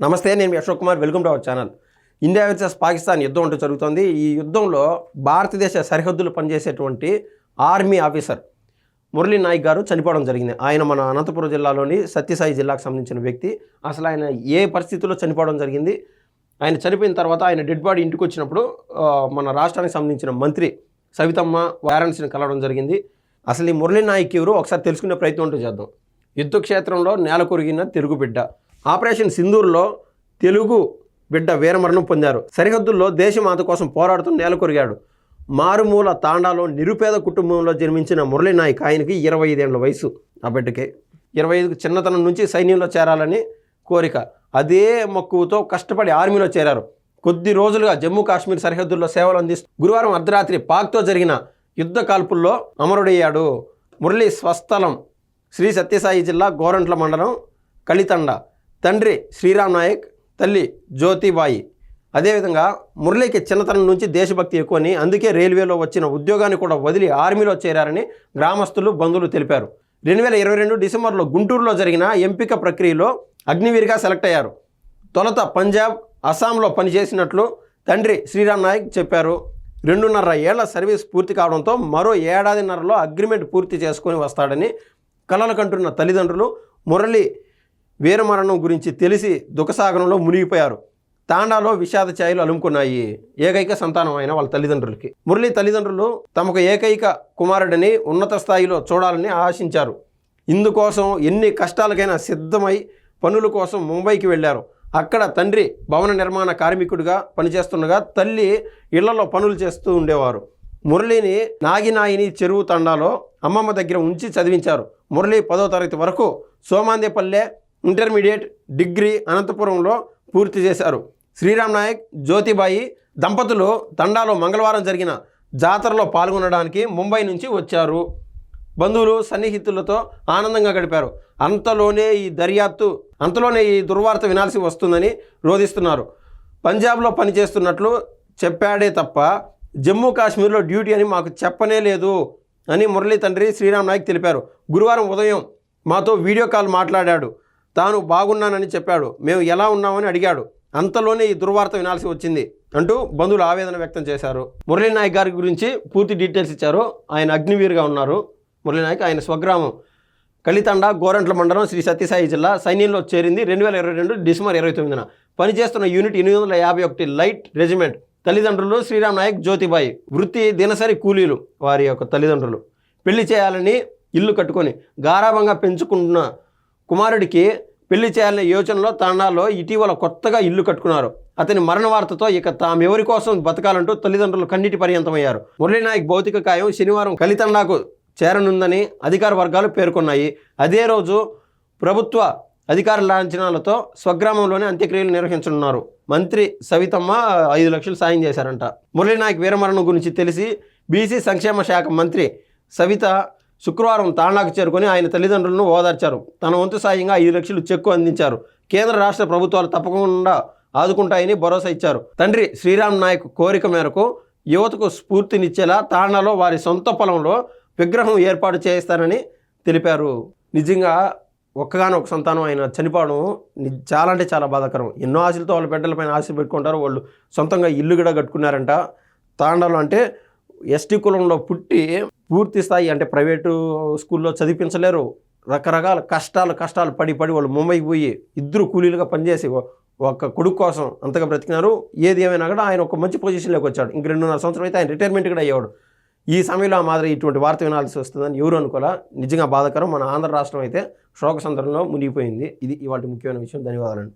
నమస్తే, నేను మీ Ashok Kumar. Welcome to our channel. India versus Pakistan యుద్ధం అంటూ జరుగుతోంది. ఈ యుద్ధంలో భారతదేశ సరిహద్దులు పనిచేసేటువంటి ఆర్మీ ఆఫీసర్ మురళీ నాయక్ గారు చనిపోవడం జరిగింది. ఆయన మన అనంతపురం జిల్లాలోని సత్యసాయి జిల్లాకు సంబంధించిన వ్యక్తి. అసలు ఆయన ఏ పరిస్థితుల్లో చనిపోవడం జరిగింది, ఆయన చనిపోయిన తర్వాత ఆయన డెడ్ బాడీ ఇంటికి వచ్చినప్పుడు మన రాష్ట్రానికి సంబంధించిన మంత్రి సవితమ్మ వారాణసిని కలవడం జరిగింది. అసలు ఈ మురళీ నాయక్ ఎవరు ఒకసారి తెలుసుకునే ప్రయత్నం అంటూ చేద్దాం. యుద్ధ క్షేత్రంలో నేల కొరిగిన తెలుగు బిడ్డ, ఆపరేషన్ సింధూర్లో తెలుగు బిడ్డ వీరమరణం పొందారు. సరిహద్దుల్లో దేశమాత కోసం పోరాడుతూ నేల కొరిగాడు. మారుమూల తాండాలో నిరుపేద కుటుంబంలో జన్మించిన మురళీ నాయక్, ఆయనకి 25 ఏళ్ల వయసు. ఆ బిడ్డకి 25 చిన్నతనం నుంచి సైన్యంలో చేరాలని కోరిక. అదే మక్కువతో కష్టపడి ఆర్మీలో చేరారు. కొద్ది రోజులుగా జమ్మూ కాశ్మీర్ సరిహద్దుల్లో సేవలు అందిస్తూ గురువారం అర్ధరాత్రి పాక్తో జరిగిన యుద్ధ కాల్పుల్లో అమరుడయ్యాడు. మురళీ స్వస్థలం శ్రీ సత్యసాయి జిల్లా గోరంట్ల మండలం కలితండ. తండ్రి శ్రీరామ్ నాయక్, తల్లి జ్యోతిబాయి. అదేవిధంగా మురళీకి చిన్నతనం నుంచి దేశభక్తి ఎక్కువని, అందుకే రైల్వేలో వచ్చిన ఉద్యోగాన్ని కూడా వదిలి ఆర్మీలో చేరారని గ్రామస్తులు, బంధువులు తెలిపారు. 2022 డిసెంబర్లో గుంటూరులో జరిగిన ఎంపిక ప్రక్రియలో అగ్నివీర్గా సెలెక్ట్ అయ్యారు. తొలుత పంజాబ్, అస్సాంలో పనిచేసినట్లు తండ్రి శ్రీరామ్ నాయక్ చెప్పారు. 2.5 ఏళ్ల సర్వీస్ పూర్తి కావడంతో మరో ఏడాదిన్నరలో అగ్రిమెంట్ పూర్తి చేసుకొని వస్తాడని కలలు కంటున్న తల్లిదండ్రులు మురళి వీరమరణం గురించి తెలిసి దుఃఖసాగరంలో మునిగిపోయారు. తాండాలో విషాద ఛాయలు అలుముకున్నాయి. ఏకైక సంతానం అయిన వాళ్ళ తల్లిదండ్రులకి. మురళి తల్లిదండ్రులు తమకు ఏకైక కుమారుడిని ఉన్నత స్థాయిలో చూడాలని ఆశించారు. ఇందుకోసం ఎన్ని కష్టాలకైనా సిద్ధమై పనుల కోసం ముంబైకి వెళ్ళారు. అక్కడ తండ్రి భవన నిర్మాణ కార్మికుడిగా పనిచేస్తుండగా తల్లి ఇళ్లలో పనులు చేస్తూ ఉండేవారు. మురళిని నాగినాయిని చెరువు తండాలో అమ్మమ్మ దగ్గర ఉంచి చదివించారు. మురళి 10వ తరగతి వరకు సోమాందేపల్లె, ఇంటర్మీడియట్, డిగ్రీ అనంతపురంలో పూర్తి చేశారు. శ్రీరామ్ నాయక్, జ్యోతిబాయి దంపతులు తండాలో మంగళవారం జరిగిన జాతరలో పాల్గొనడానికి ముంబై నుంచి వచ్చారు. బంధువులు, సన్నిహితులతో ఆనందంగా గడిపారు. అంతలోనే ఈ దుర్వార్త వినాల్సి వస్తుందని రోధిస్తున్నారు. పంజాబ్లో పనిచేస్తున్నట్లు చెప్పాడే తప్ప జమ్మూ కాశ్మీర్లో డ్యూటీ అని మాకు చెప్పనే లేదు అని మురళి తండ్రి శ్రీరామ్ నాయక్ తెలిపారు. గురువారం ఉదయం మాతో వీడియో కాల్ మాట్లాడాడు. తాను బాగున్నానని చెప్పాడు. మేము ఎలా ఉన్నామని అడిగాడు. అంతలోనే ఈ దుర్వార్త వినాల్సి వచ్చింది అంటూ బంధువులు ఆవేదన వ్యక్తం చేశారు. మురళీ నాయక్ గారి గురించి పూర్తి డీటెయిల్స్ ఇచ్చారు. ఆయన అగ్నివీరుగా ఉన్నారు. మురళీ నాయక్ ఆయన స్వగ్రామం కలితండ, గోరంట్ల మండలం, శ్రీ సత్యసాయి జిల్లా. సైన్యంలో చేరింది 2022 డిసెంబర్ 29న. పనిచేస్తున్న యూనిట్ 851 లైట్ రెజిమెంట్. తల్లిదండ్రులు శ్రీరామ్ నాయక్, జ్యోతిబాయి. వృత్తి దినసరి కూలీలు వారి యొక్క తల్లిదండ్రులు. పెళ్లి చేయాలని ఇల్లు కట్టుకొని గారాభంగా పెంచుకుంటున్న కుమారుడికి పెళ్లి చేయాలనే యోచనలో తాండాలో ఇటీవల కొత్తగా ఇల్లు కట్టుకున్నారు. అతని మరణ వార్తతో ఇక తామెవరి కోసం బతకాలంటూ తల్లిదండ్రులు కన్నీటి పర్యంతమయ్యారు. మురళీ నాయక్ భౌతిక కాయం శనివారం కలితండాకు చేరనుందని అధికార వర్గాలు పేర్కొన్నాయి. అదే రోజు ప్రభుత్వ అధికార లాంఛనాలతో స్వగ్రామంలోనే అంత్యక్రియలు నిర్వహించనున్నారు. మంత్రి సవితమ్మ 5 లక్షలు సాయం చేశారంట. మురళీ నాయక్ వీరమరణం గురించి తెలిసి బీసీ సంక్షేమ శాఖ మంత్రి సవిత శుక్రవారం తాండాకు చేరుకొని ఆయన తల్లిదండ్రులను ఓదార్చారు. తన వంతు సాయంగా 5 లక్షలు చెక్కు అందించారు. కేంద్ర రాష్ట్ర ప్రభుత్వాలు తప్పకుండా ఆదుకుంటాయని భరోసా ఇచ్చారు. తండ్రి శ్రీరామ్ నాయక్ కోరిక మేరకు యువతకు స్ఫూర్తినిచ్చేలా తాండాలో వారి సొంత పొలంలో విగ్రహం ఏర్పాటు చేస్తానని తెలిపారు. నిజంగా ఒక్కగానొక సంతానం ఆయన చనిపోవడం చాలా అంటే చాలా బాధాకరం. ఎన్నో ఆశలతో వాళ్ళ బిడ్డలపైన ఆశలు పెట్టుకుంటారు. వాళ్ళు సొంతంగా ఇల్లు కూడా కట్టుకున్నారంట తాండాలో. అంటే ఎస్టీ కులంలో పుట్టి పూర్తి స్థాయి అంటే ప్రైవేటు స్కూల్లో చదివించలేరు. రకరకాల కష్టాలు పడి వాళ్ళు ముంబైకి పోయి 2 కూలీలుగా పనిచేసి ఒక కొడుకు కోసం అంతగా బ్రతికినారు. ఏది ఏమైనా కూడా ఆయన ఒక మంచి పొజిషన్లోకి వచ్చాడు. ఇంక 2.5 సంవత్సరం అయితే ఆయన రిటైర్మెంట్ కూడా అయ్యాడు. ఈ సమయంలో మాదిరి ఇటువంటి వార్త వినాల్సి వస్తుందని ఎవరు అనుకోలే. నిజంగా బాధాకరం. మన ఆంధ్ర రాష్ట్రం అయితే శోక సందర్భంలో మునిగిపోయింది. ఇది ఇవాళ ముఖ్యమైన విషయం. ధన్యవాదాలండి.